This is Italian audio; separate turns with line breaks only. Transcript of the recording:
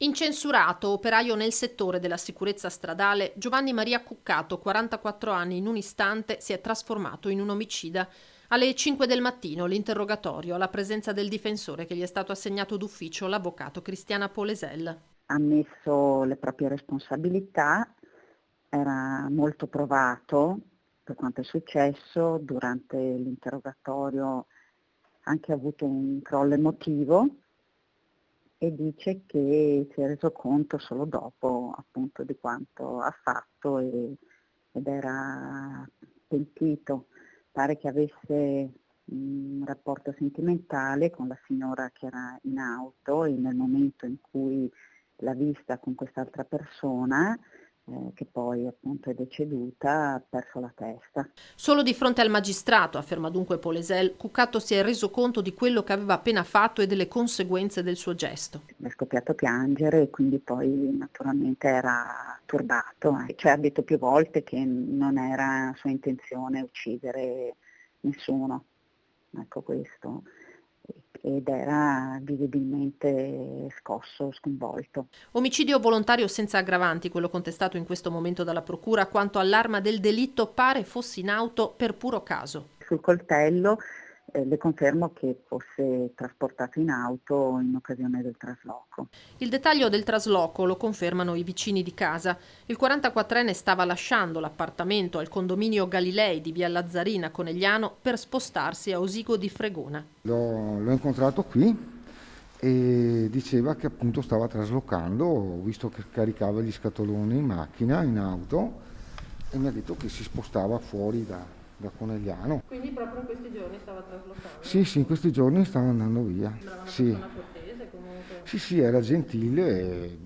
Incensurato, operaio nel settore della sicurezza stradale, Giovanni Maria Cuccato, 44 anni, in un istante si è trasformato in un omicida. Alle 5 del mattino l'interrogatorio alla presenza del difensore che gli è stato assegnato d'ufficio, l'avvocato Cristiana Polesel.
Ha ammesso le proprie responsabilità, era molto provato per quanto è successo, durante l'interrogatorio ha anche avuto un crollo emotivo e dice che si è reso conto solo dopo appunto di quanto ha fatto ed era pentito. Pare che avesse un rapporto sentimentale con la signora che era in auto e nel momento in cui l'ha vista con quest'altra persona, che poi appunto è deceduta, ha perso la testa.
Solo di fronte al magistrato, afferma dunque Polesel, Cuccato si è reso conto di quello che aveva appena fatto e delle conseguenze del suo gesto.
È scoppiato a piangere e quindi poi naturalmente era turbato. Cioè, ha detto più volte che non era sua intenzione uccidere nessuno, ecco questo, ed era visibilmente scosso, sconvolto.
Omicidio volontario senza aggravanti, quello contestato in questo momento dalla procura, quanto all'arma del delitto pare fosse in auto per puro caso.
Sul coltello le confermo che fosse trasportato in auto in occasione del trasloco.
Il dettaglio del trasloco lo confermano i vicini di casa. Il 44enne stava lasciando l'appartamento al condominio Galilei di via Lazzarina a Conegliano per spostarsi a Osigo di Fregona.
L'ho incontrato qui e diceva che appunto stava traslocando, ho visto che caricava gli scatoloni in macchina, in auto, e mi ha detto che si spostava fuori da Conegliano.
Quindi proprio in questi giorni stava traslocando?
Sì, sì, in questi giorni stava andando via.
Sembrava una
Sì,
persona cortese comunque.
sì, sì, era gentile,